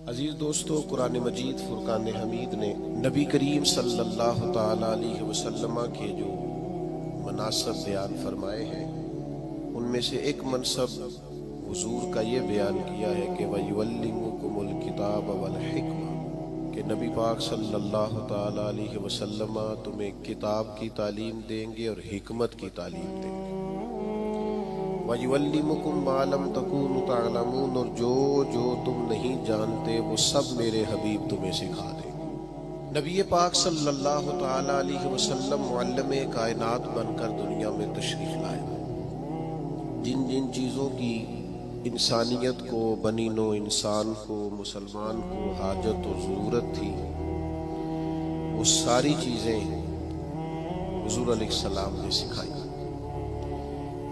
عزیز دوستو، قرآن مجید فرقان حمید نے نبی کریم صلی اللہ تعالیٰ علیہ وسلم کے جو مناصب بیان فرمائے ہیں، ان میں سے ایک منصب حضور کا یہ بیان کیا ہے کہ وَيُعَلِّمُكُمُ الْكِتَابَ وَالْحِكْمَةَ، کہ نبی پاک صلی اللہ تعالیٰ علیہ وسلم تمہیں کتاب کی تعلیم دیں گے اور حکمت کی تعلیم دیں گے۔ وَيُعَلِّمُكُم مَّا لَمْ تَكُونُوا تَعْلَمُونَ، اور جو تم نہیں جانتے وہ سب میرے حبیب تمہیں سکھا دیں گے۔ نبی پاک صلی اللہ تعالیٰ علیہ وسلم معلم کائنات بن کر دنیا میں تشریف لائے۔ جن جن چیزوں کی انسانیت کو، بنی نوع انسان کو، مسلمان کو حاجت و ضرورت تھی، وہ ساری چیزیں حضور علیہ السلام نے سکھائی۔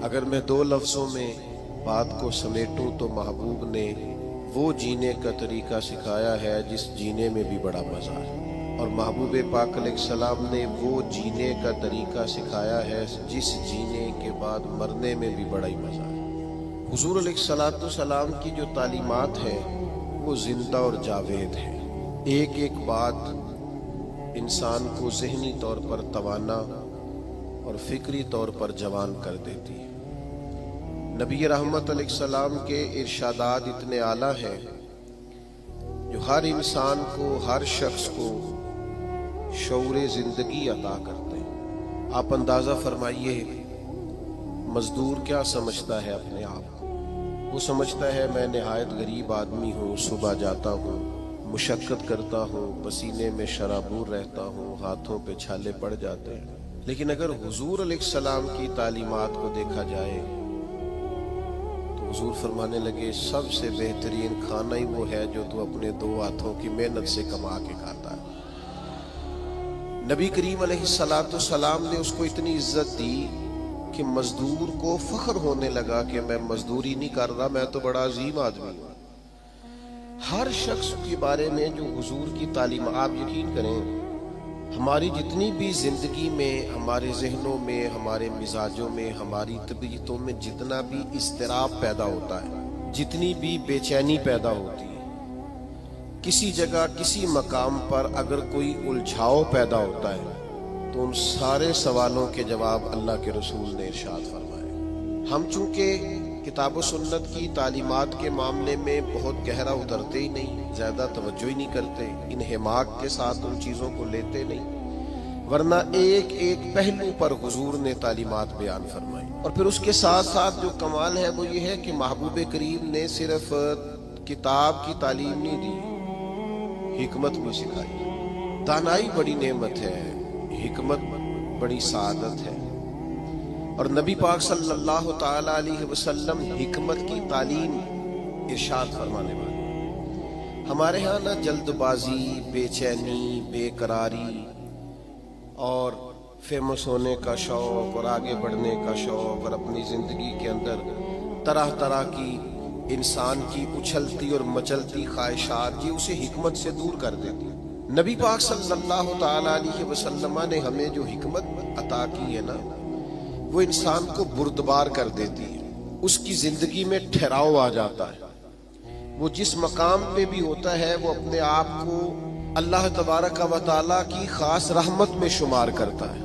اگر میں دو لفظوں میں بات کو سمیٹوں تو محبوب نے وہ جینے کا طریقہ سکھایا ہے جس جینے میں بھی بڑا مزہ ہے، اور محبوب پاک علیہ السلام نے وہ جینے کا طریقہ سکھایا ہے جس جینے کے بعد مرنے میں بھی بڑا ہی مزہ ہے۔ حضور علیہ السلام کی جو تعلیمات ہیں وہ زندہ اور جاوید ہیں۔ ایک ایک بات انسان کو ذہنی طور پر توانا اور فکری طور پر جوان کر دیتی ہے۔ نبی رحمت علیہ السلام کے ارشادات اتنے اعلیٰ ہیں جو ہر انسان کو، ہر شخص کو شعور زندگی عطا کرتے ہیں۔ آپ اندازہ فرمائیے، مزدور کیا سمجھتا ہے اپنے آپ کو؟ وہ سمجھتا ہے میں نہایت غریب آدمی ہوں، صبح جاتا ہوں، مشقت کرتا ہوں، پسینے میں شرابور رہتا ہوں، ہاتھوں پہ چھالے پڑ جاتے ہیں۔ لیکن اگر حضور علیہ السلام کی تعلیمات کو دیکھا جائے تو حضور فرمانے لگے سب سے بہترین کھانا ہی وہ ہے جو تو اپنے دو ہاتھوں کی محنت سے کما کے کھاتا ہے۔ نبی کریم علیہ السلام نے اس کو اتنی عزت دی کہ مزدور کو فخر ہونے لگا کہ میں مزدوری نہیں کر رہا، میں تو بڑا عظیم آدمی ہوں۔ ہر شخص کے بارے میں جو حضور کی تعلیم، آپ یقین کریں ہماری جتنی بھی زندگی میں، ہمارے ذہنوں میں، ہمارے مزاجوں میں، ہماری طبیعتوں میں جتنا بھی اضطراب پیدا ہوتا ہے، جتنی بھی بے چینی پیدا ہوتی ہے، کسی جگہ کسی مقام پر اگر کوئی الجھاؤ پیدا ہوتا ہے تو ان سارے سوالوں کے جواب اللہ کے رسول نے ارشاد فرمائے۔ ہم چونکہ کتاب و سنت کی تعلیمات کے معاملے میں بہت گہرا اترتے ہی نہیں، زیادہ توجہ ہی نہیں کرتے، انہماک کے ساتھ ان چیزوں کو لیتے نہیں، ورنہ ایک ایک پہلو پر حضور نے تعلیمات بیان فرمائی۔ اور پھر اس کے ساتھ ساتھ جو کمال ہے وہ یہ ہے کہ محبوب کریم نے صرف کتاب کی تعلیم نہیں دی، حکمت بھی سکھائی۔ دانائی بڑی نعمت ہے، حکمت بڑی سعادت ہے، اور نبی پاک صلی اللہ تعالیٰ علیہ وسلم حکمت کی تعلیم ارشاد فرمانے والے۔ ہمارے ہاں نہ جلد بازی، بے چینی، بے قراری اور فیمس ہونے کا شوق اور آگے بڑھنے کا شوق، اور اپنی زندگی کے اندر طرح طرح کی انسان کی اچھلتی اور مچلتی خواہشات، یہ اسے حکمت سے دور کر دیتی۔ نبی پاک صلی اللہ تعالیٰ علیہ وسلم نے ہمیں جو حکمت عطا کی ہے نا، وہ انسان کو بردبار کر دیتی ہے، اس کی زندگی میں ٹھہراؤ آ جاتا ہے۔ وہ جس مقام پہ بھی ہوتا ہے وہ اپنے آپ کو اللہ تبارک و تعالیٰ کی خاص رحمت میں شمار کرتا ہے،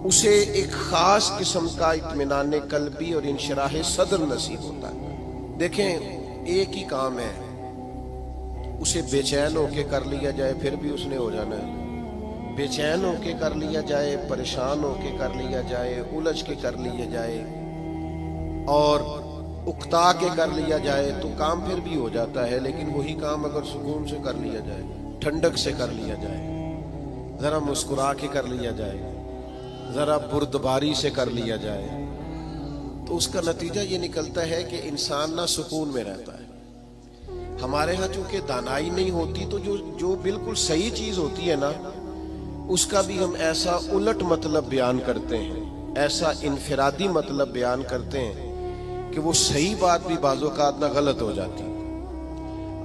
اسے ایک خاص قسم کا اطمینان قلبی اور انشراح صدر نصیب ہوتا ہے۔ دیکھیں، ایک ہی کام ہے، اسے بے چین ہو کے کر لیا جائے پھر بھی اس نے ہو جانا ہے، بے چین ہو کے کر لیا جائے، پریشان ہو کے کر لیا جائے، الجھ کے کر لیا جائے اور اکتا کے کر لیا جائے تو کام پھر بھی ہو جاتا ہے۔ لیکن وہی کام اگر سکون سے کر لیا جائے، ٹھنڈک سے کر لیا جائے، ذرا مسکرا کے کر لیا جائے، ذرا بردباری سے کر لیا جائے، تو اس کا نتیجہ یہ نکلتا ہے کہ انسان نہ سکون میں رہتا ہے۔ ہمارے ہاں چونکہ دانائی نہیں ہوتی تو جو بالکل صحیح چیز ہوتی ہے نا، اس کا بھی ہم ایسا الٹ مطلب بیان کرتے ہیں، ایسا انفرادی مطلب بیان کرتے ہیں کہ وہ صحیح بات بھی بعض اوقات نہ غلط ہو جاتی۔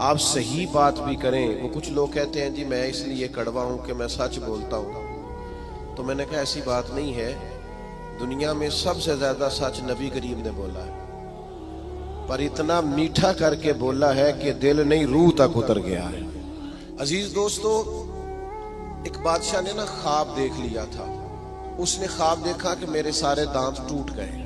آپ صحیح بات بھی کریں، وہ کچھ لوگ کہتے ہیں جی میں اس لیے کڑوا ہوں کہ میں سچ بولتا ہوں، تو میں نے کہا ایسی بات نہیں ہے۔ دنیا میں سب سے زیادہ سچ نبی کریم نے بولا ہے، پر اتنا میٹھا کر کے بولا ہے کہ دل نہیں روح تک اتر گیا ہے۔ عزیز دوستو، ایک بادشاہ نے نا خواب دیکھ لیا تھا۔ اس نے خواب دیکھا کہ میرے سارے دانت ٹوٹ گئے۔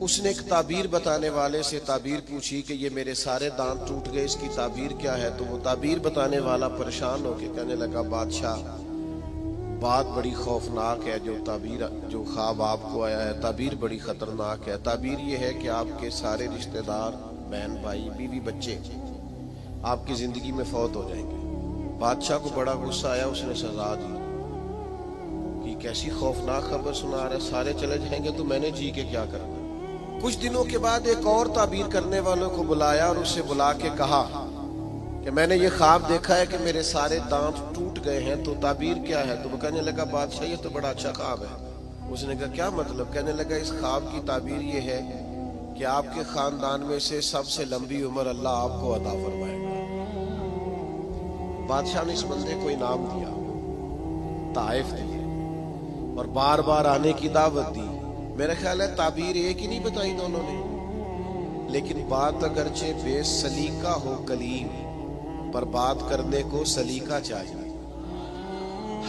اس نے ایک تعبیر بتانے والے سے تعبیر پوچھی کہ یہ میرے سارے دانت ٹوٹ گئے، اس کی تعبیر کیا ہے؟ تو وہ تعبیر بتانے والا پریشان ہو کے کہنے لگا، بادشاہ بات بڑی خوفناک ہے، جو خواب آپ کو آیا ہے، تعبیر بڑی خطرناک ہے۔ تعبیر یہ ہے کہ آپ کے سارے رشتہ دار، بہن بھائی، بیوی بچے آپ کی زندگی میں فوت ہو جائیں گے۔ بادشاہ کو بڑا غصہ آیا، اس نے سزا دی کہ کیسی خوفناک خبر سنا رہا ہے، سارے چلے جائیں گے تو میں نے جی کے کیا کرنا۔ کچھ دنوں کے بعد ایک اور تعبیر کرنے والوں کو بلایا اور اسے بلا کے کہا کہ میں نے یہ خواب دیکھا ہے کہ میرے سارے دانت ٹوٹ گئے ہیں، تو تعبیر کیا ہے؟ تو وہ کہنے لگا، بادشاہ یہ تو بڑا اچھا خواب ہے۔ اس نے کہا کیا مطلب؟ کہنے لگا اس خواب کی تعبیر یہ ہے کہ آپ کے خاندان میں سے سب سے لمبی عمر اللہ آپ کو عطا فرمائے گا۔ بادشاہ نے اس بندے کو انعام دیا، تحائف دیے اور بار بار آنے کی دعوت دی۔ میرا خیال ہے تعبیر ایک ہی نہیں بتائی دونوں نے، لیکن بات اگرچہ بے سلیقہ ہو کلیم، پر بات کرنے کو سلیقہ چاہیے۔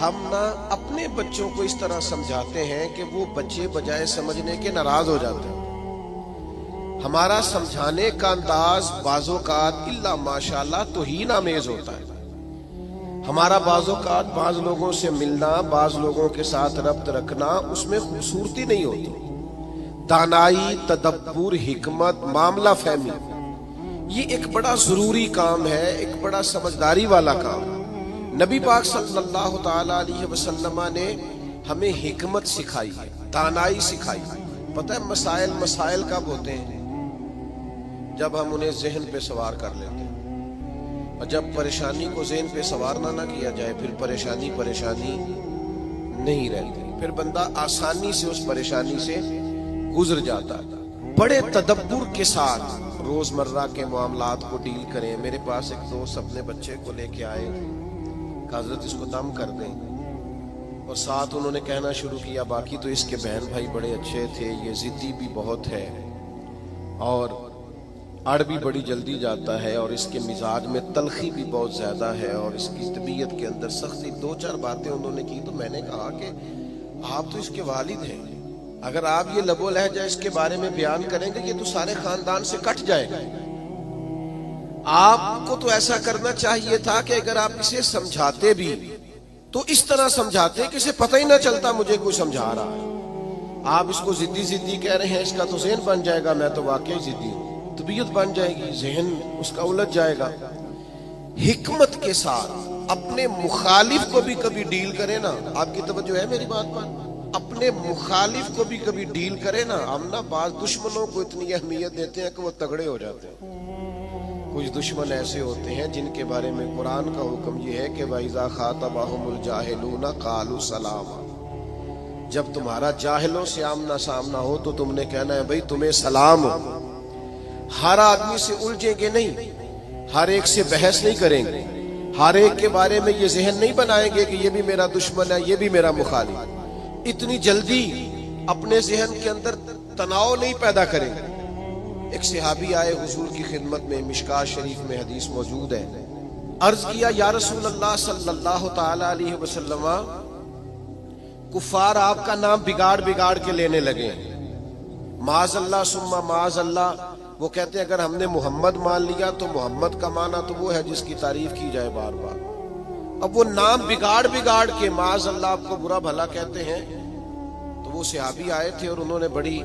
ہم نہ اپنے بچوں کو اس طرح سمجھاتے ہیں کہ وہ بچے بجائے سمجھنے کے ناراض ہو جاتے ہیں۔ ہمارا سمجھانے کا انداز بعض اوقات الا ماشاءاللہ توہین آمیز ہوتا ہے۔ ہمارا بعض اوقات بعض لوگوں سے ملنا، بعض لوگوں کے ساتھ ربط رکھنا، اس میں خوبصورتی نہیں ہوتی۔ دانائی، تدبر، حکمت، معاملہ فہمی، یہ ایک بڑا ضروری کام ہے، ایک بڑا سمجھداری والا کام ہے۔ نبی پاک صلی اللہ تعالی علیہ وسلم نے ہمیں حکمت سکھائی ہے، دانائی سکھائی ہے۔ پتہ ہے مسائل کب ہوتے ہیں؟ جب ہم انہیں ذہن پہ سوار کر لیتے ہیں، اور جب پریشانی کو ذہن پہ سوار نہ کیا جائے پھر پریشانی نہیں رہتی، پھر بندہ آسانی سے اس پریشانی سے گزر جاتا ہے۔ بڑے تدبر کے ساتھ روزمرہ کے معاملات کو ڈیل کریں۔ میرے پاس ایک دوست اپنے بچے کو لے کے آئے کہ حضرت اس کو دم کر دیں، اور ساتھ انہوں نے کہنا شروع کیا باقی تو اس کے بہن بھائی بڑے اچھے تھے، یہ ضدی بھی بہت ہے اور اڑ بھی بڑی جلدی جاتا ہے، اور اس کے مزاج میں تلخی بھی بہت زیادہ ہے، اور اس کی طبیعت کے اندر سختی۔ دو چار باتیں انہوں نے کی تو میں نے کہا کہ آپ تو اس کے والد ہیں، اگر آپ یہ لب و لہجہ اس کے بارے میں بیان کریں گے یہ تو سارے خاندان سے کٹ جائے گا۔ آپ کو تو ایسا کرنا چاہیے تھا کہ اگر آپ اسے سمجھاتے بھی تو اس طرح سمجھاتے کہ اسے پتہ ہی نہ چلتا مجھے کوئی سمجھا رہا ہے۔ آپ اس کو ضدی کہہ رہے ہیں، اس کا تو ذہن بن جائے گا میں تو واقعی ضدی ہوں، طبیعت بن جائے گی، ذہن اس کا الجھ جائے گا۔ حکمت کے ساتھ اپنے مخالف کو بھی کبھی ڈیل کرے نا، آپ کی توجہ ہے میری بات پر؟ اپنے مخالف کو بھی کبھی ڈیل کرے نا۔ ہم نا بعض دشمنوں کو اتنی اہمیت دیتے ہیں کہ وہ تگڑے ہو جاتے ہیں۔ کچھ دشمن ایسے ہوتے ہیں جن کے بارے میں قرآن کا حکم یہ ہے کہ وَإِذَا خَاطَبَهُمُ الْجَاهِلُونَ قَالُوا سَلَامًا، جب تمہارا جاہلوں سے آمنا سامنا ہو تو تم نے کہنا ہے بھئی تمہیں سلام ہو۔ ہر آدمی سے الجھیں گے نہیں، ہر ایک سے بحث نہیں کریں گے، ہر ایک کے بارے میں یہ ذہن نہیں بنائیں گے کہ یہ بھی میرا دشمن ہے، یہ بھی میرا مخالف۔ اتنی جلدی اپنے ذہن کے اندر تناؤ نہیں پیدا کریں گے۔ ایک صحابی آئے حضور کی خدمت میں، مشکاۃ شریف میں حدیث موجود ہے۔ عرض کیا یا رسول اللہ صلی اللہ تعالی علیہ وسلم، کفار آپ کا نام بگاڑ کے لینے لگے ہیں، معاذ اللہ ثم معاذ اللہ۔ وہ کہتے ہیں اگر ہم نے محمد مان لیا تو محمد کا معنی تو وہ ہے جس کی تعریف کی جائے بار بار۔ اب وہ نام بگاڑ کے معاذ اللہ آپ کو برا بھلا کہتے ہیں۔ تو وہ صحابی آئے تھے اور انہوں نے بڑی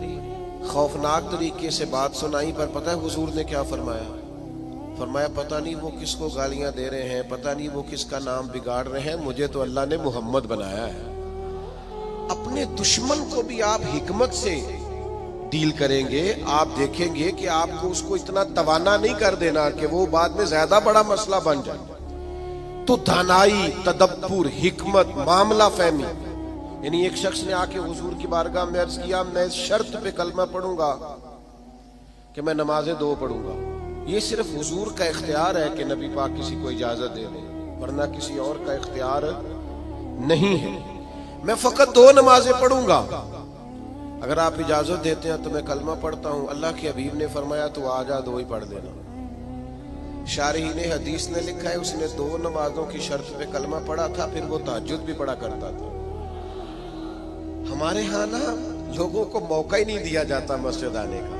خوفناک طریقے سے بات سنائی، پر پتہ ہے حضور نے کیا فرمایا؟ فرمایا پتہ نہیں وہ کس کو گالیاں دے رہے ہیں، پتہ نہیں وہ کس کا نام بگاڑ رہے ہیں، مجھے تو اللہ نے محمد بنایا ہے۔ اپنے دشمن کو بھی آپ حکمت سے ڈیل کریں گے، آپ دیکھیں گے کہ آپ کو اس کو اتنا توانا نہیں کر دینا کہ وہ بعد میں زیادہ بڑا مسئلہ بن جائے۔ تو دانائی، تدبر، حکمت، معاملہ فہمی، یعنی ایک شخص نے آ کے حضور کی بارگاہ میں عرض کیا میں اس شرط پہ کلمہ پڑھوں گا کہ میں نمازیں 2 پڑھوں گا۔ یہ صرف حضور کا اختیار ہے کہ نبی پاک کسی کو اجازت دے دیں، ورنہ کسی اور کا اختیار نہیں ہے۔ میں فقط 2 نمازیں پڑھوں گا، اگر آپ اجازت دیتے ہیں تو میں کلمہ پڑھتا ہوں. اللہ کے حبیب نے فرمایا تو آ جا دو ہی پڑھ لینا. شارحین حدیث نے لکھا ہے اس نے 2 نمازوں کی شرط پہ کلمہ پڑھا تھا, پھر وہ تہجد بھی پڑھا کرتا تھا. ہمارے ہاں نا لوگوں کو موقع ہی نہیں دیا جاتا مسجد آنے کا.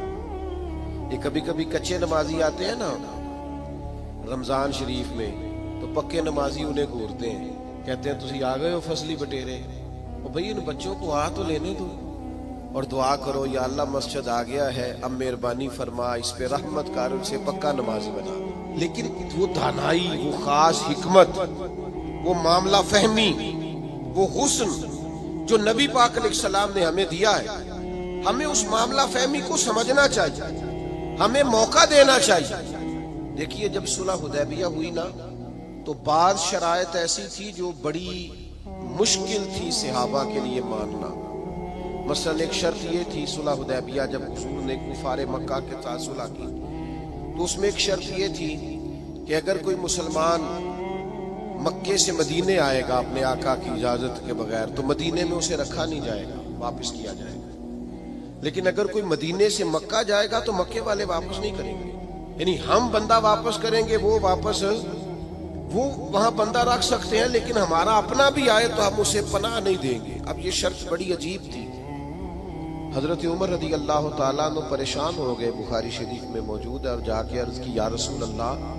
یہ کبھی کبھی کچے نمازی آتے ہیں نا رمضان شریف میں, تو پکے نمازی انہیں گھورتے ہیں, کہتے ہیں تسی آ گئے ہو فصلی بٹیرے. اور بھئی ان بچوں کو آ تو لینے دو اور دعا کرو یا اللہ مسجد آ گیا ہے, اب مہربانی فرما اس پہ رحمت کر, اسے پکا نمازی بنا. لیکن وہ دانائی, وہ خاص حکمت, وہ معاملہ فہمی, وہ حسن جو نبی پاک علیہ السلام نے ہمیں دیا ہے, ہمیں اس معاملہ فہمی کو سمجھنا چاہیے, ہمیں موقع دینا چاہیے. دیکھیے جب صلح حدیبیہ ہوئی نا تو بعض شرائط ایسی تھی جو بڑی مشکل تھی صحابہ کے لیے ماننا. مثلا ایک شرط یہ تھی صلح حدیبیہ جب حضور نے کفار مکہ کے ساتھ صلح کی تو اس میں ایک شرط یہ تھی کہ اگر کوئی مسلمان مکے سے مدینے آئے گا اپنے آقا کی اجازت کے بغیر تو مدینے میں اسے رکھا نہیں جائے گا, واپس کیا جائے گا. لیکن اگر کوئی مدینے سے مکہ جائے گا تو مکے والے واپس نہیں کریں گے. یعنی ہم بندہ واپس کریں گے, وہ وہاں بندہ رکھ سکتے ہیں, لیکن ہمارا اپنا بھی آئے تو ہم اسے پناہ نہیں دیں گے. اب یہ شرط بڑی عجیب تھی. حضرت عمر رضی اللہ تعالیٰ عنہ پریشان ہو گئے, بخاری شریف میں موجود ہے, اور جا کے عرض کی یا رسول اللہ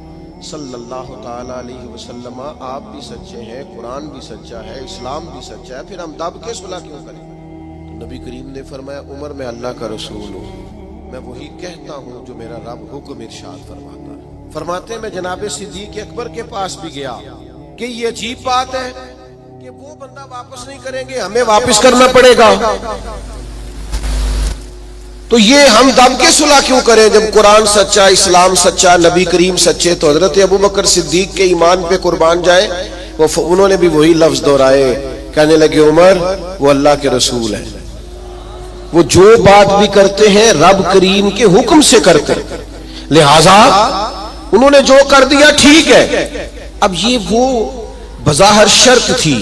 صلی اللہ تعالیٰ علیہ وسلم, آپ بھی سچے ہیں, قرآن بھی سچا ہے, اسلام بھی سچا ہے, پھر ہم دب کے صلح کیوں کریں؟ تو نبی کریم نے فرمایا عمر میں اللہ کا رسول ہوں, میں وہی کہتا ہوں جو میرا رب حکم ارشاد فرماتا ہے. فرماتے ہیں میں جناب صدیق اکبر کے پاس بھی گیا کہ یہ عجیب بات ہے کہ وہ بندہ واپس نہیں کریں گے, ہمیں واپس کرنا پڑے گا, تو یہ ہم دب کے صلح کیوں کریں جب قرآن سچا, اسلام سچا, نبی کریم سچے. تو حضرت ابو بکر صدیق کے ایمان پہ قربان جائیں, انہوں نے بھی وہی لفظ دہرائے, کہنے لگے عمر وہ اللہ کے رسول ہیں, وہ جو بات بھی کرتے ہیں رب کریم کے حکم سے کرتے ہیں, لہذا انہوں نے جو کر دیا ٹھیک ہے. اب یہ وہ بظاہر شرط تھی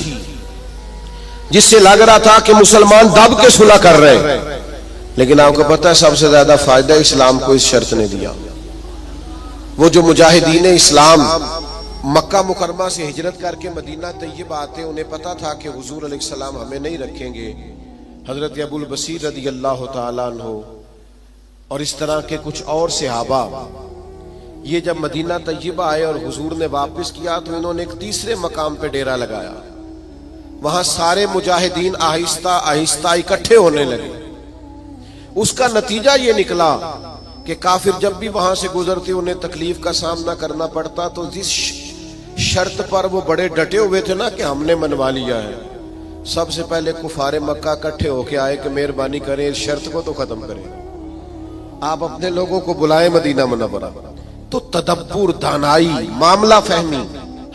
جس سے لگ رہا تھا کہ مسلمان دب کے صلح کر رہے ہیں, لیکن آپ کو پتہ ہے سب سے زیادہ فائدہ اسلام کو اس شرط نے دیا. وہ جو مجاہدین اسلام مکہ مکرمہ سے ہجرت کر کے مدینہ طیبہ آتے, انہیں پتا تھا کہ حضور علیہ السلام ہمیں نہیں رکھیں گے. حضرت ابو البصیر رضی اللہ تعالیٰ عنہ اور اس طرح کے کچھ اور صحابہ یہ جب مدینہ طیبہ آئے اور حضور نے واپس کیا تو انہوں نے ایک تیسرے مقام پہ ڈیرا لگایا. وہاں سارے مجاہدین آہستہ آہستہ اکٹھے ہونے لگے. اس کا نتیجہ یہ نکلا کہ کافر جب بھی وہاں سے گزرتے انہیں تکلیف کا سامنا کرنا پڑتا, تو جس شرط پر وہ بڑے ڈٹے ہوئے تھے نا کہ ہم نے منوا لیا ہے, سب سے پہلے کفار مکہ اکٹھے ہو کے آئے کہ مہربانی کریں اس شرط کو تو ختم کریں, آپ اپنے لوگوں کو بلائیں مدینہ منورہ. تو تدبر, دانائی, معاملہ فہمی.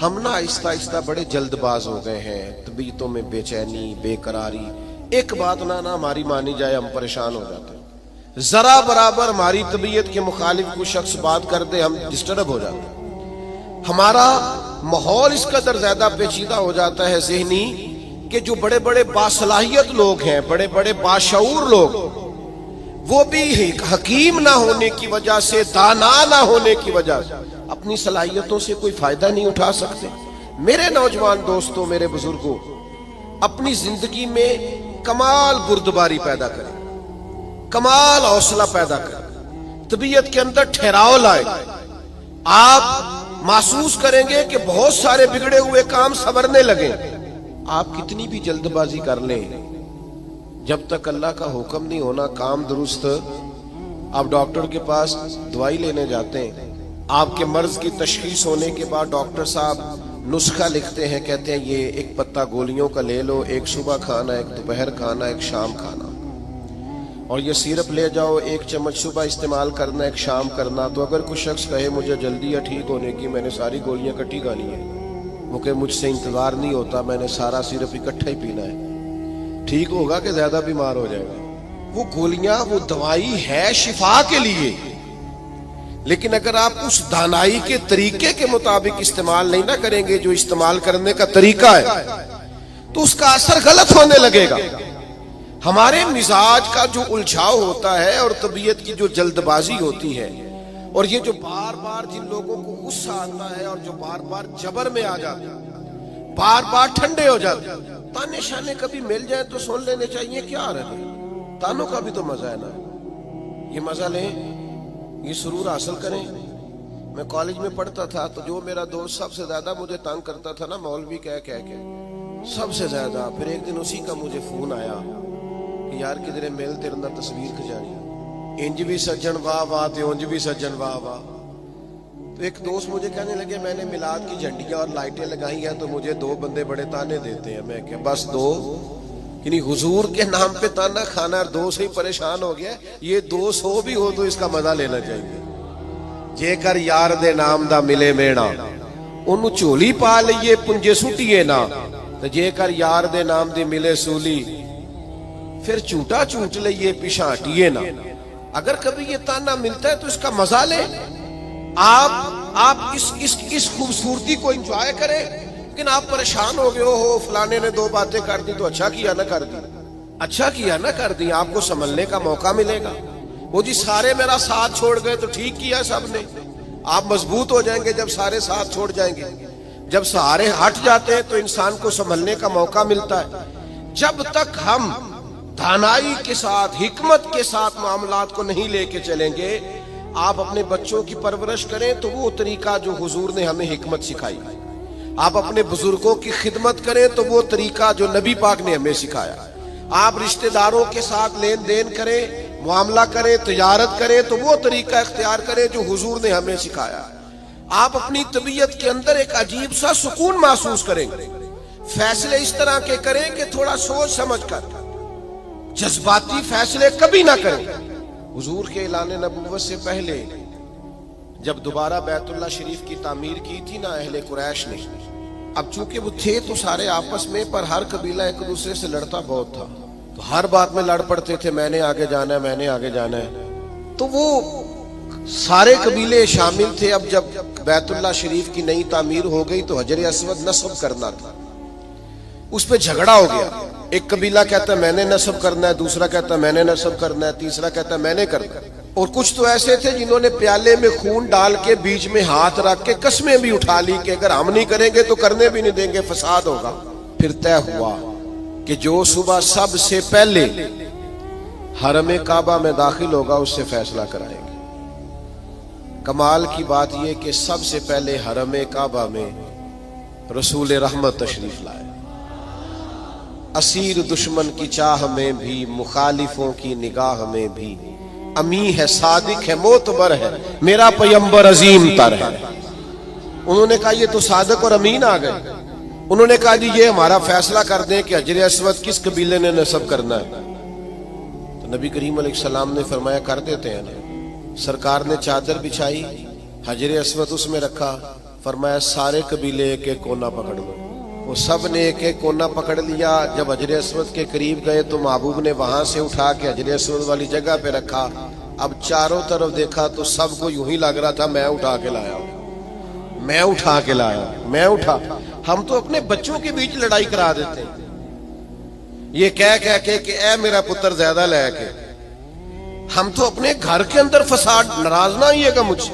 ہم نا آہستہ آہستہ بڑے جلد باز ہو گئے ہیں, طبیعتوں میں بے چینی, بے قراری, ایک بات نہ ہماری مانی جائے ہم پریشان ہو جاتے ہیں, ذرا برابر ہماری طبیعت کے مخالف کوئی شخص بات کر دے ہم ڈسٹرب ہو جاتے ہیں. ہمارا ماحول اس قدر زیادہ پیچیدہ ہو جاتا ہے ذہنی کہ جو بڑے بڑے باصلاحیت لوگ ہیں, بڑے بڑے باشعور لوگ, وہ بھی حکیم نہ ہونے کی وجہ سے, دانا نہ ہونے کی وجہ سے اپنی صلاحیتوں سے کوئی فائدہ نہیں اٹھا سکتے. میرے نوجوان دوستوں, میرے بزرگوں, اپنی زندگی میں کمال بردباری پیدا کریں, کمال حوصلہ پیدا کریں, طبیعت کے اندر ٹھہراؤ لائیں. آپ محسوس کریں گے کہ بہت سارے بگڑے ہوئے کام سنورنے لگیں. آپ کتنی بھی جلد بازی کر لیں, جب تک اللہ کا حکم نہیں ہونا کام درست. آپ ڈاکٹر کے پاس دوائی لینے جاتے ہیں, آپ کے مرض کی تشخیص ہونے کے بعد ڈاکٹر صاحب نسخہ لکھتے ہیں, کہتے ہیں یہ ایک پتہ گولیوں کا لے لو, ایک صبح کھانا, ایک دوپہر کھانا, ایک شام کھانا, اور یہ سیرپ لے جاؤ, ایک چمچ صبح استعمال کرنا, ایک شام کرنا. تو اگر کوئی شخص کہے مجھے جلدی ہے ٹھیک ہونے کی, میں نے ساری گولیاں اکٹھی کھانی ہیں, وہ کہ مجھ سے انتظار نہیں ہوتا, میں نے سارا سیرپ اکٹھا ہی پینا ہے, ٹھیک ہوگا کہ زیادہ بیمار ہو جائے گا. وہ گولیاں, وہ دوائی ہے شفا کے لیے, لیکن اگر آپ اس دانائی کے طریقے کے مطابق استعمال نہیں نہ کریں گے جو استعمال کرنے کا طریقہ ہے, تو اس کا اثر غلط ہونے لگے گا. ہمارے مزاج کا جو الجھاؤ ہوتا ہے اور طبیعت کی جو جلد بازی ہوتی ہے، اور یہ جو بار بار جن لوگوں کو غصہ آتا ہے اور جو بار بار جبر میں آ جاتے ہیں، بار بار ٹھنڈے ہو جاتے ہیں، تانے شانے کبھی مل جائیں تو سن لینے چاہیے، کیا رہے تانوں کا بھی تو مزہ ہے نا، یہ مزہ لیں، یہ سرور حاصل کریں۔ میں کالج میں پڑھتا تھا تو جو میرا دوست سب سے زیادہ مجھے تنگ کرتا تھا نا، مولوی کہہ کے سب سے زیادہ، پھر ایک دن اسی کا مجھے فون آیا کہ یار کدھرے مل تیرے اندر تصویر کھچانی، انج بھی سجن واہ واہ تے انج بھی سجن واہ واہ۔ تو ایک دوست مجھے کہنے لگے میں نے میلاد کی جھنڈیاں اور لائٹیں لگائی ہیں تو مجھے دو بندے بڑے تانے دیتے ہیں۔ میں کہ بس دو، یعنی حضور کے نام پہ تانا کھانا، اور دو سے ہی پریشان ہو گیا، یہ 200 بھی ہو تو اس کا مزہ لینا چاہیے۔ جے کر یار دے نام دا ملے میڑا، انہوں چولی پا لئیے پنجے سٹیے نا، تو جے کر یار دے نام دی ملے سولی، پھر چوٹا چوٹ لئیے پیشانٹیے نا۔ اگر کبھی یہ تانا ملتا ہے تو اس کا مزہ لیں، آپ اس خوبصورتی کو انجوائے کریں۔ لیکن آپ پریشان ہو گئے ہو فلانے نے 2 باتیں کر دی تو اچھا کیا نہ کر دی، اچھا کیا نہ کر دی، آپ کو سنبھلنے کا موقع ملے گا۔ وہ جی سارے میرا ساتھ چھوڑ گئے تو ٹھیک کیا سب نے، آپ مضبوط ہو جائیں گے جب سارے ساتھ چھوڑ جائیں گے۔ جب سارے ہٹ جاتے ہیں تو انسان کو سنبھلنے کا موقع ملتا ہے۔ جب تک ہم دانائی کے ساتھ، حکمت کے ساتھ معاملات کو نہیں لے کے چلیں گے، آپ اپنے بچوں کی پرورش کریں تو وہ طریقہ جو حضور نے ہمیں حکمت سکھائی، آپ اپنے بزرگوں کی خدمت کریں تو وہ طریقہ جو نبی پاک نے ہمیں سکھایا، آپ رشتہ داروں کے ساتھ لین دین کریں، معاملہ کریں، تجارت کریں تو وہ طریقہ اختیار کریں جو حضور نے ہمیں سکھایا۔ آپ اپنی طبیعت کے اندر ایک عجیب سا سکون محسوس کریں گے، فیصلے اس طرح کے کریں کہ تھوڑا سوچ سمجھ کر، جذباتی فیصلے کبھی نہ کریں۔ حضور کے اعلان نبوت سے پہلے جب دوبارہ بیت اللہ شریف کی تعمیر کی تھی نا اہل قریش نے، اب چونکہ وہ تھے تو سارے آپس میں، پر ہر قبیلہ ایک دوسرے سے لڑتا بہت تھا، تو ہر بات میں لڑ پڑتے تھے، میں نے آگے جانا ہے، میں نے آگے جانا ہے۔ تو وہ سارے قبیلے شامل تھے۔ اب جب بیت اللہ شریف کی نئی تعمیر ہو گئی تو حجر اسود نصب کرنا تھا، اس پہ جھگڑا ہو گیا۔ ایک قبیلہ کہتا ہے میں نے نصب کرنا ہے، دوسرا کہتا ہے میں نے نصب کرنا ہے، تیسرا کہتا ہے میں نے کرنا ہے۔ اور کچھ تو ایسے تھے جنہوں نے پیالے میں خون ڈال کے بیچ میں ہاتھ رکھ کے قسمیں بھی اٹھا لی کہ اگر ہم نہیں کریں گے تو کرنے بھی نہیں دیں گے، فساد ہوگا۔ پھر طے ہوا کہ جو صبح سب سے پہلے حرم کعبہ میں داخل ہوگا اس سے فیصلہ کرائیں گے۔ کمال کی بات یہ کہ سب سے پہلے حرم کعبہ میں رسول رحمت تشریف لائے، اسیر دشمن کی چاہ میں بھی، مخالفوں کی نگاہ میں بھی، امی ہے، صادق ہے، معتبر ہے، میرا پیمبر عظیم تر ہے۔ انہوں نے کہا یہ تو صادق اور امین آ گئے۔ انہوں نے کہا جی یہ ہمارا فیصلہ کر دیں کہ حجر اسود کس قبیلے نے نصب کرنا ہے۔ تو نبی کریم علیہ السلام نے فرمایا کر دیتے ہیں نا۔ سرکار نے چادر بچھائی، حجر اسود اس میں رکھا، فرمایا سارے قبیلے ایک ایک کونا پکڑ لو۔ وہ سب نے ایک ایک کونا پکڑ لیا۔ جب حجر اسود کے قریب گئے تو محبوب نے وہاں سے اٹھا کے حجر اسود والی جگہ پہ رکھا۔ اب چاروں طرف دیکھا تو سب کو یوں ہی لگ رہا تھا میں اٹھا کے لایا، میں اٹھا کے لایا، میں اٹھا۔ ہم تو اپنے بچوں کے بیچ لڑائی کرا دیتے ہیں، یہ کہہ کے کہ اے میرا پتر زیادہ لے کے۔ ہم تو اپنے گھر کے اندر فساد، ناراض نہ آئیے گا مجھ سے،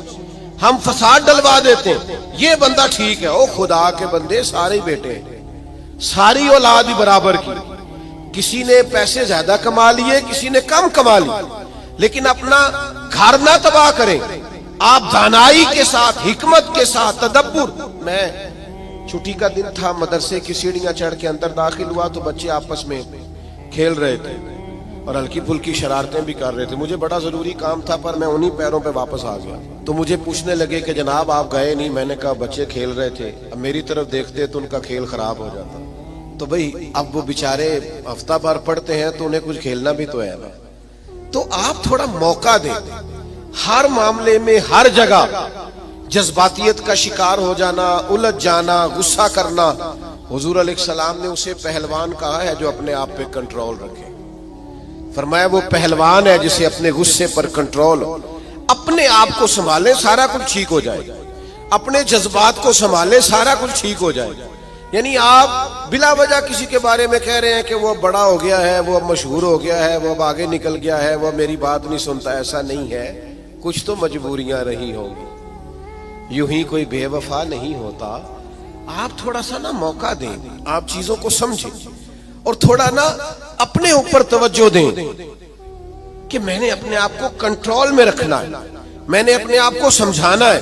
ہم فساد ڈلوا دیتے ہیں۔ یہ بندہ ٹھیک ہے، او خدا کے بندے سارے بیٹے ہیں، ساری اولاد ہی برابر کی، کسی نے پیسے زیادہ کما لیے، کسی نے کم کما لیے، لیکن اپنا گھر نہ تباہ کریں۔ آپ دانائی کے ساتھ، حکمت کے ساتھ، تدبر۔ میں چھٹی کا دن تھا، مدرسے کی سیڑھیاں چڑھ کے اندر داخل ہوا تو بچے آپس میں کھیل رہے تھے اور ہلکی پھلکی شرارتیں بھی کر رہے تھے۔ مجھے بڑا ضروری کام تھا پر میں انہی پیروں پہ واپس آ گیا۔ تو مجھے پوچھنے لگے کہ جناب آپ گئے نہیں؟ میں نے کہا بچے کھیل رہے تھے، اب میری طرف دیکھتے تو ان کا کھیل خراب ہو جاتا۔ تو بھئی اب وہ بیچارے ہفتہ بھر پڑھتے ہیں تو انہیں کچھ کھیلنا بھی تو ہے نا۔ تو آپ تھوڑا موقع دیں۔ ہر معاملے میں، ہر جگہ جذباتیت کا شکار ہو جانا، الجھ جانا، غصہ کرنا، حضور علیہ السلام نے اسے پہلوان کہا ہے جو اپنے آپ پہ کنٹرول رکھے۔ فرمایا وہ پہلوان ہے جسے اپنے غصے پر کنٹرول ہو۔ اپنے آپ کو سنبھالے، سارا کچھ ٹھیک ہو جائے گا۔ اپنے جذبات کو سنبھالے، سارا کچھ ٹھیک ہو جائے گا۔ یعنی آپ بلا وجہ کسی کے بارے میں کہہ رہے ہیں کہ وہ بڑا ہو گیا ہے، وہ مشہور ہو گیا ہے، وہ اب آگے نکل گیا ہے، وہ میری بات نہیں سنتا. ایسا نہیں ہے، کچھ تو مجبوریاں رہی ہوں گی، یوں ہی کوئی بے وفا نہیں ہوتا. آپ تھوڑا سا نا موقع دیں، آپ چیزوں کو سمجھیں اور تھوڑا نا اپنے اوپر توجہ دیں کہ میں نے اپنے آپ کو کنٹرول میں رکھنا ہے، میں نے اپنے آپ کو سمجھانا ہے.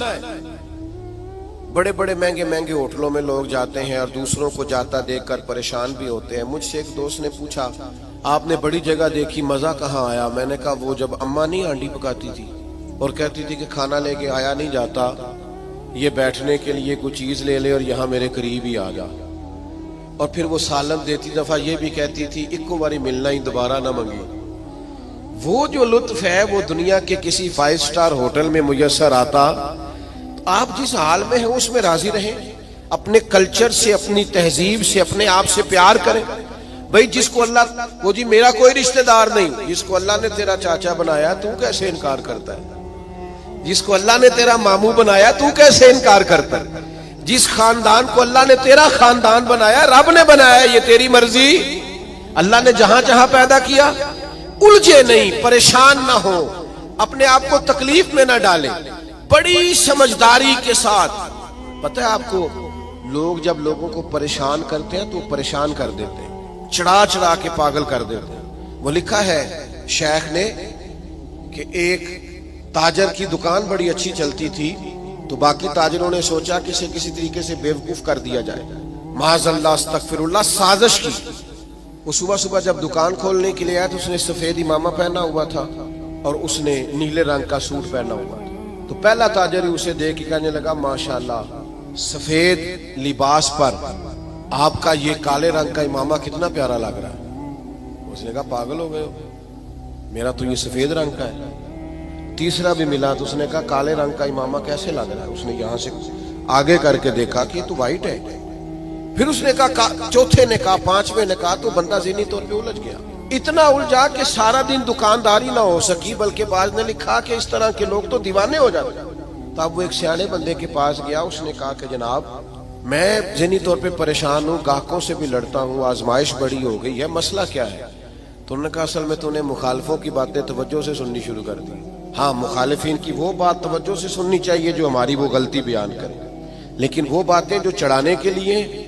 بڑے بڑے مہنگے مہنگے ہوٹلوں میں لوگ جاتے ہیں اور دوسروں کو جاتا دیکھ کر پریشان بھی ہوتے ہیں. مجھ سے ایک دوست نے پوچھا آپ نے بڑی جگہ دیکھی، مزہ کہاں آیا؟ میں نے کہا وہ جب اماں نہیں ہانڈی پکاتی تھی اور کہتی تھی کہ کھانا لے کے آیا نہیں جاتا، یہ بیٹھنے کے لیے کوئی چیز لے لے اور یہاں میرے قریب ہی آ جا. اور پھر وہ سالن دیتی دفعہ یہ بھی کہتی تھی اکو باری ملنا ہی دوبارہ نہ منگی. وہ جو لطف ہے وہ دنیا کے کسی 5 سٹار ہوٹل میں میسر آتا. آپ جس حال میں ہیں اس میں راضی رہیں، اپنے کلچر سے، اپنی تہذیب سے، اپنے آپ سے پیار کریں. بھئی جس کو اللہ، وہ جی میرا کوئی رشتہ دار نہیں، جس کو اللہ نے تیرا چاچا بنایا تو کیسے انکار کرتا ہے؟ جس کو اللہ نے تیرا ماموں بنایا تو کیسے انکار کرتا ہے؟ جس خاندان کو اللہ نے تیرا خاندان بنایا، رب نے بنایا، یہ تیری مرضی. اللہ نے جہاں جہاں پیدا کیا. الجھے نہیں، پریشان نہ ہو، اپنے آپ کو تکلیف میں نہ ڈالیں، بڑی سمجھداری کے ساتھ. پتہ ہے آپ کو لوگ جب لوگوں کو پریشان کرتے ہیں تو پریشان کر دیتے ہیں، چڑھا چڑھا کے پاگل کر دیتے ہیں. وہ لکھا ہے شیخ نے کہ ایک تاجر کی دکان بڑی اچھی چلتی تھی تو باقی تاجروں نے سوچا کہ اسے کسی طریقے سے بیوقوف کر دیا جائے. معاذ اللہ، استغفر اللہ، سازش کی. وہ صبح صبح جب دکان کھولنے کے لیے آیا تو اس نے سفید امامہ پہنا ہوا تھا اور اس نے نیلے رنگ کا سوٹ پہنا ہوا تھا. تو پہلا تاجر ہی اسے دیکھ کے کہنے لگا ماشاءاللہ، سفید لباس پر آپ کا یہ کالے رنگ کا امامہ کتنا پیارا لگ رہا ہے. اس نے کہا پاگل ہو گئے ہو، میرا تو یہ سفید رنگ کا ہے. تیسرا بھی ملا تو اس نے کہا کالے رنگ کا امامہ کیسے لگ رہا ہے؟ اس نے یہاں سے آگے کر کے دیکھا کہ یہ تو وائٹ ہے. پھر اس نے کہا، چوتھے نے کہا، پانچویں نے کہا، تو بندہ ذہنی طور پہ الجھ گیا. اتنا الجھا کہ سارا دن دکانداری نہ ہو سکی، بلکہ بعض نے لکھا کہ اس طرح کے لوگ تو دیوانے ہو جاتے ہیں. تب وہ ایک سیانے بندے کے پاس گیا. اس نے کہا کہ جناب میں ذہنی طور پہ پریشان ہوں، گاہکوں سے بھی لڑتا ہوں، آزمائش بڑی ہو گئی ہے، مسئلہ کیا ہے؟ تو انہوں نے کہا اصل میں تو نے مخالفوں کی باتیں توجہ سے سننی شروع کر دی. ہاں، مخالفین کی وہ بات توجہ سے سننی چاہیے جو ہماری وہ غلطی بیان کرے، لیکن وہ باتیں جو چڑھانے کے لیے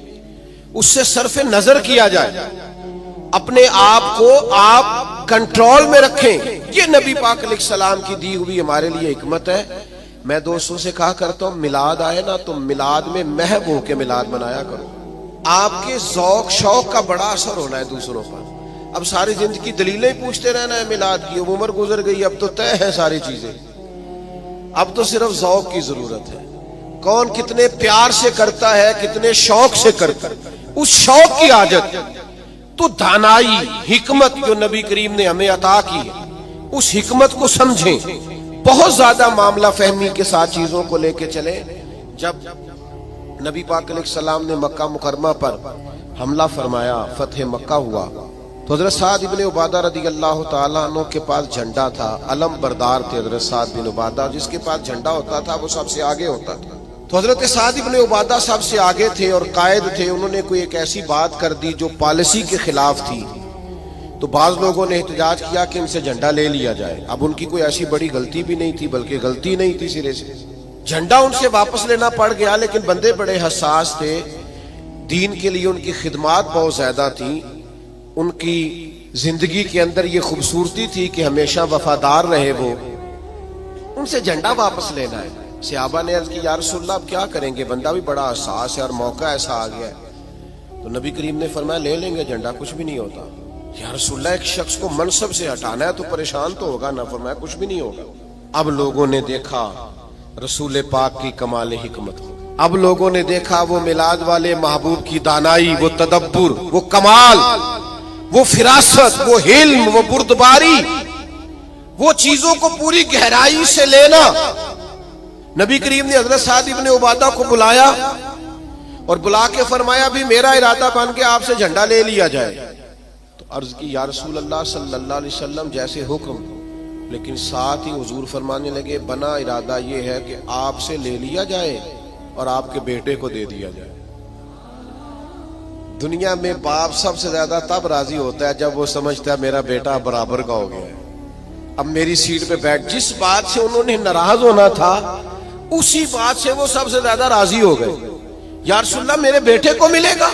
اس سے صرف نظر کیا جائے. اپنے آپ کو آپ کنٹرول میں رکھیں. یہ نبی پاک علیہ السلام کی دی ہوئی ہمارے لیے حکمت ہے. میں دوستوں سے کہا کرتا ہوں میلاد آئے نا تو میلاد میں محب ہو کے میلاد منایا کرو. آپ کے ذوق شوق کا بڑا اثر ہونا ہے دوسروں پر. اب ساری زندگی دلیلیں پوچھتے رہنا ہے میلاد کی، اب عمر گزر گئی، اب تو طے ہے ساری چیزیں. اب تو صرف ذوق کی ضرورت ہے. کون کتنے پیار سے کرتا ہے، کتنے شوق سے کرتا ہے، اس شوق کی حاجت. تو دانائی، حکمت جو نبی کریم نے ہمیں عطا کی ہے، اس حکمت کو سمجھیں. بہت زیادہ معاملہ فہمی کے ساتھ چیزوں کو لے کے چلیں. جب نبی پاک علیہ السلام نے مکہ مکرمہ پر حملہ فرمایا، فتح مکہ ہوا، تو حضرت سعد ابن عبادہ رضی اللہ تعالیٰ عنہ کے پاس جھنڈا تھا. علم بردار تھے حضرت سعد بن عبادہ. جس کے پاس جھنڈا ہوتا تھا وہ سب سے آگے ہوتا تھا. تو حضرت سعد ابن عبادہ سب سے آگے تھے اور قائد تھے. انہوں نے کوئی ایک ایسی بات کر دی جو پالیسی کے خلاف تھی. تو بعض لوگوں نے احتجاج کیا کہ ان سے جھنڈا لے لیا جائے. اب ان کی کوئی ایسی بڑی غلطی بھی نہیں تھی، بلکہ غلطی نہیں تھی سرے سے. جھنڈا ان سے واپس لینا پڑ گیا، لیکن بندے بڑے حساس تھے. دین کے لیے ان کی خدمات بہت زیادہ تھیں. ان کی زندگی کے اندر یہ خوبصورتی تھی کہ ہمیشہ وفادار رہے. وہ ان سے جھنڈا واپس لینا ہے. صحابہ نے عرض کی یا رسول اللہ اب کیا کریں گے؟ بندہ بھی بڑا حساس ہے اور موقع ایسا آ گیا ہے. تو نبی کریم نے فرمایا لے لیں گے جھنڈا، کچھ بھی نہیں ہوتا. یا رسول اللہ ایک شخص کو منصب سے ہٹانا ہے تو پریشان تو ہوگا نا. فرمایا کچھ بھی نہیں ہوگا. اب لوگوں نے دیکھا رسول پاک کی کمال حکمت. اب لوگوں نے دیکھا وہ میلاد والے محبوب کی دانائی، وہ تدبر، وہ کمال، وہ فراست، وہ علم، وہ بردباری، وہ چیزوں کو پوری گہرائی سے لینا. نبی کریم نے حضرت سعد ابن عبادہ کو بلایا اور بلا کے فرمایا بھی میرا ارادہ بن کے آپ سے جھنڈا لے لیا جائے. تو عرض کی یا رسول اللہ صلی اللہ علیہ وسلم جیسے حکم، لیکن ساتھ ہی حضور فرمانے لگے بنا ارادہ یہ ہے کہ آپ سے لے لیا جائے اور آپ کے بیٹے کو دے دیا جائے. دنیا میں باپ سب سے زیادہ تب راضی ہوتا ہے جب وہ سمجھتا ہے میرا بیٹا برابر کا ہو گیا ہے، اب میری سیٹ پہ بیٹھ، جس بات سے انہوں نے ناراض ہونا تھا اسی بات سے وہ سب سے زیادہ راضی ہو گئے۔ یا رسول اللہ میرے بیٹے کو ملے گا؟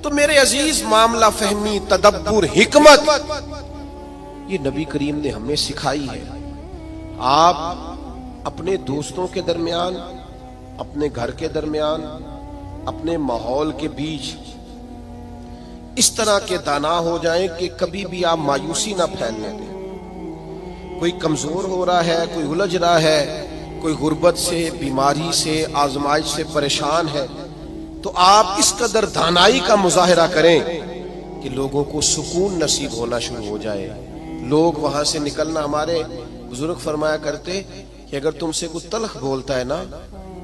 تو میرے عزیز، معاملہ فہمی، تدبر، حکمت، یہ نبی کریم نے ہمیں سکھائی ہے۔ آپ اپنے دوستوں کے درمیان، اپنے گھر کے درمیان، اپنے ماحول کے بیچ اس طرح کے دانا ہو جائیں کہ کبھی بھی آپ مایوسی نہ پھیلنے دیں۔ کوئی کمزور ہو رہا ہے، کوئی الجھ رہا ہے، کوئی غربت سے، بیماری سے، آزمائش سے پریشان ہے، تو آپ اس قدر دانائی کا مظاہرہ کریں کہ لوگوں کو سکون نصیب ہونا شروع ہو جائے۔ لوگ وہاں سے نکلنا، ہمارے بزرگ فرمایا کرتے کہ اگر تم سے کوئی تلخ بولتا ہے نا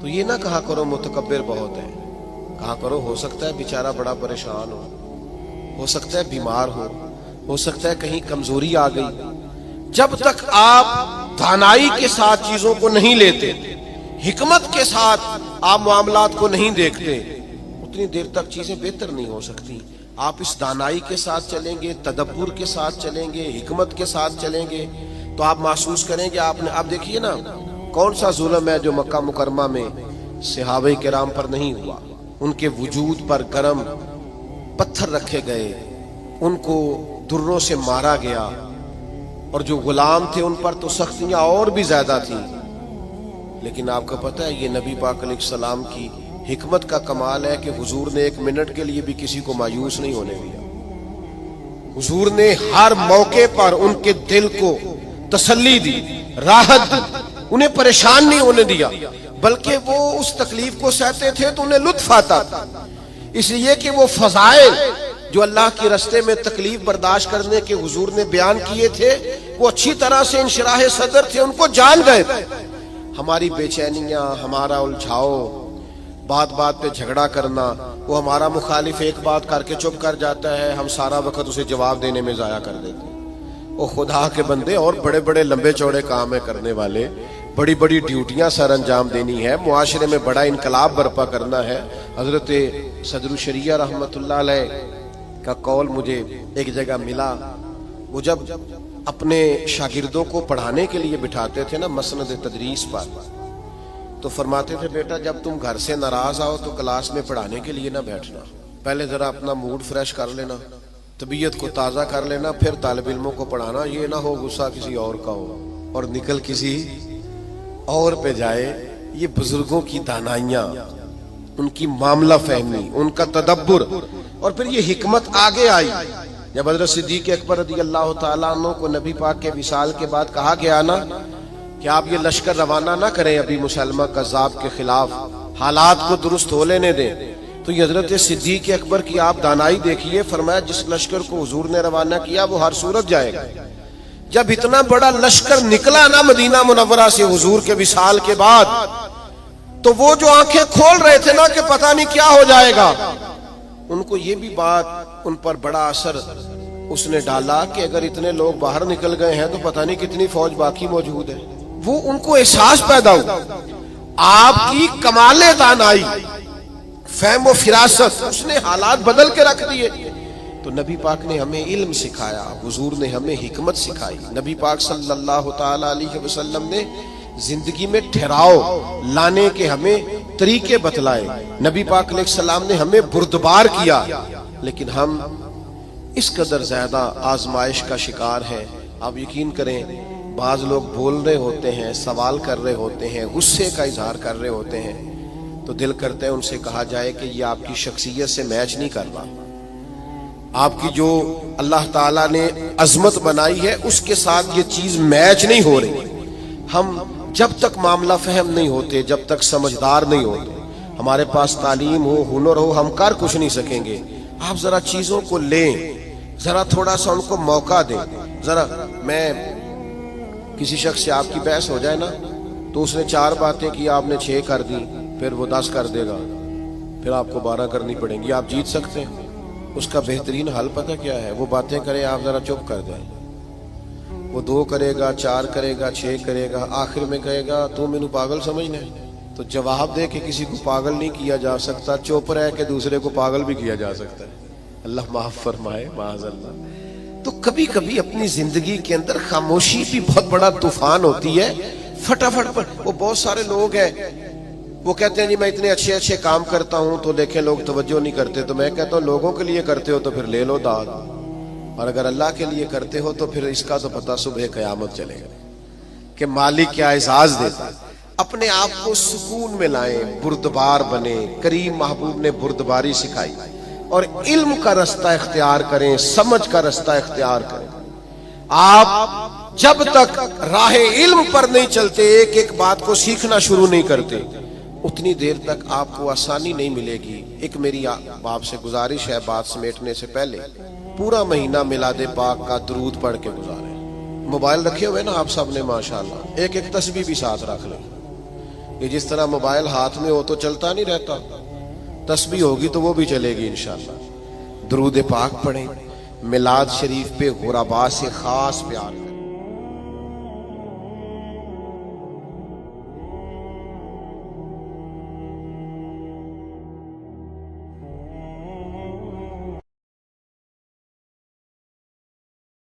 تو یہ نہ کہا کرو متکبر بہت ہے، کہا کرو ہو سکتا ہے بیچارہ بڑا پریشان ہو سکتا ہے بیمار ہو سکتا ہے کہیں کمزوری آ گئی۔ جب تک آپ دانائی کے ساتھ چیزوں کو نہیں لیتے، حکمت کے ساتھ آپ معاملات کو نہیں دیکھتے، اتنی دیر تک چیزیں بہتر نہیں ہو سکتی۔ آپ اس دانائی کے ساتھ چلیں گے، تدبر کے ساتھ چلیں گے، حکمت کے ساتھ چلیں گے تو آپ محسوس کریں گے آپ نے، آپ دیکھیے نا کون سا ظلم ہے جو مکہ مکرمہ میں صحابہ کرام پر نہیں ہوا۔ ان کے وجود پر گرم پتھر رکھے گئے، ان کو دروں سے مارا گیا، اور جو غلام تھے ان پر تو سختیاں اور بھی زیادہ تھیں۔ لیکن آپ کو پتہ ہے یہ نبی پاک علیہ السلام کی حکمت کا کمال ہے کہ حضور نے ایک منٹ کے لیے بھی کسی کو مایوس نہیں ہونے دیا۔ حضور نے ہر موقع پر ان کے دل کو تسلی دی، راحت دی، انہیں پریشان نہیں ہونے دیا، بلکہ وہ اس تکلیف کو سہتے تھے تو انہیں لطف آتا تھا، اس لیے کہ وہ فضائل جو اللہ کے راستے میں تکلیف برداشت کرنے کے حضور نے بیان کیے تھے وہ اچھی طرح سے انشراح صدر تھے، ان کو جان گئے تھے۔ ہماری بے چینیاں، ہمارا الجھاؤ، بات بات پہ جھگڑا کرنا، وہ ہمارا مخالف ایک بات کر کے چپ کر جاتا ہے، ہم سارا وقت اسے جواب دینے میں ضائع کر دیتے ہیں۔ وہ خدا کے بندے، اور بڑے بڑے لمبے چوڑے کام کرنے والے، بڑی بڑی ڈیوٹیاں سر انجام دینی ہے، معاشرے میں بڑا انقلاب برپا کرنا ہے۔ حضرت صدر الشریعہ رحمۃ اللہ علیہ کا قول مجھے ایک جگہ ملا، وہ جب اپنے شاگردوں کو پڑھانے کے لیے بٹھاتے تھے نا مسند تدریس پر، تو فرماتے تھے بیٹا جب تم گھر سے ناراض آؤ تو کلاس میں پڑھانے کے لیے نہ بیٹھنا، پہلے ذرا اپنا موڈ فریش کر لینا، طبیعت کو تازہ کر لینا، پھر طالب علموں کو پڑھانا، یہ نہ ہو غصہ کسی اور کا ہو اور نکل کسی اور پہ جائے۔ یہ بزرگوں کی دانائیاں، ان کی معاملہ فہمی، ان کا تدبر، اور پھر یہ حکمت آگے آئی جب حضرت صدیق اکبر رضی اللہ تعالیٰ عنہ کو نبی پاک کے وصال کے بعد کہا گیا نا کہ آپ یہ لشکر روانہ نہ کریں ابھی مسلمہ کذاب کے خلاف، حالات کو درست ہو لینے دیں، تو یہ حضرت صدیق اکبر کی آپ دانائی دیکھیے، فرمایا جس لشکر کو حضور نے روانہ کیا وہ ہر صورت جائے گا۔ جب اتنا بڑا لشکر نکلا نا مدینہ منورہ سے حضور کے وصال کے بعد، تو وہ جو آنکھیں کھول رہے تھے نا کہ پتہ نہیں کیا ہو جائے گا، ان کو یہ بھی بات ان پر بڑا اثر اس نے ڈالا کہ اگر اتنے لوگ باہر نکل گئے ہیں تو پتہ نہیں کتنی فوج باقی موجود ہے۔ وہ ان کو احساس پیدا ہوا، آپ کی کمال دانائی، فہم و فراست، اس نے حالات بدل کے رکھ دیے۔ تو نبی پاک نے ہمیں علم سکھایا، حضور نے ہمیں حکمت سکھائی، نبی پاک صلی اللہ تعالی علیہ وسلم نے زندگی میں ٹھہراؤ لانے کے ہمیں طریقے بتلائے، نبی پاک علیہ السلام نے ہمیں بردبار کیا، لیکن ہم اس قدر زیادہ آزمائش کا شکار ہیں۔ آپ یقین کریں بعض لوگ بول رہے ہوتے ہیں، سوال کر رہے ہوتے ہیں، غصے کا اظہار کر رہے ہوتے ہیں، تو دل کرتا ہے ان سے کہا جائے کہ یہ آپ کی شخصیت سے میچ نہیں کر رہا، آپ کی جو اللہ تعالیٰ نے عظمت بنائی ہے اس کے ساتھ یہ چیز میچ نہیں ہو رہی۔ ہم جب تک معاملہ فہم نہیں ہوتے، جب تک سمجھدار نہیں ہوتے، ہمارے پاس تعلیم ہو، ہنر ہو، ہم کر کچھ نہیں سکیں گے۔ آپ ذرا چیزوں کو لیں، ذرا تھوڑا سا ان کو موقع دیں۔ ذرا میں کسی شخص سے آپ کی بحث ہو جائے نا تو اس نے 4 باتیں کی، آپ نے 6 کر دی، پھر وہ 10 کر دے گا، پھر آپ کو 12 کرنی پڑیں گی، آپ جیت سکتے ہیں۔ اس کا بہترین حل پتہ کیا ہے؟ وہ باتیں کرے، آپ ذرا چپ کر دیں، وہ 2 کرے گا، 4 کرے گا، 6 کرے گا، آخر میں کہے گا تو مینوں پاگل سمجھنا ہے۔ تو جواب دے کہ کسی کو پاگل نہیں کیا جا سکتا، چپ رہ کے دوسرے کو پاگل بھی کیا جا سکتا ہے۔ اللہ معاف فرمائے معاذ اللہ. تو کبھی کبھی اپنی زندگی کے اندر خاموشی بھی بہت بڑا طوفان ہوتی ہے. فٹافٹ وہ بہت سارے لوگ ہیں وہ کہتے ہیں جی میں اتنے اچھے اچھے کام کرتا ہوں تو دیکھیں لوگ توجہ نہیں کرتے. تو میں کہتا ہوں لوگوں کے لیے کرتے ہو تو پھر لے لو داد, اور اگر اللہ کے لیے کرتے ہو تو پھر اس کا تو پتہ صبح قیامت چلے گا کہ مالک کیا اعزاز دیتا. اپنے آپ کو سکون میں لائیں, بردبار بنے. کریم محبوب نے بردباری سکھائی, اور علم کا رستہ اختیار کریں, سمجھ کا رستہ اختیار کریں. آپ جب تک راہ علم پر نہیں چلتے, ایک ایک بات کو سیکھنا شروع نہیں کرتے, اتنی دیر تک آپ کو آسانی نہیں ملے گی. ایک میری آپ سے گزارش ہے بات سمیٹنے سے پہلے, پورا مہینہ میلاد پاک کا درود پڑھ کے گزاریں. موبائل رکھے ہوئے نا آپ سب نے ماشاءاللہ, ایک ایک تسبیح بھی ساتھ رکھ لیں. یہ جس طرح موبائل ہاتھ میں ہو تو چلتا نہیں رہتا, تسبیح ہوگی تو وہ بھی چلے گی انشاءاللہ. درود پاک پڑھیں, میلاد شریف پہ غربا سے خاص پیار کریں.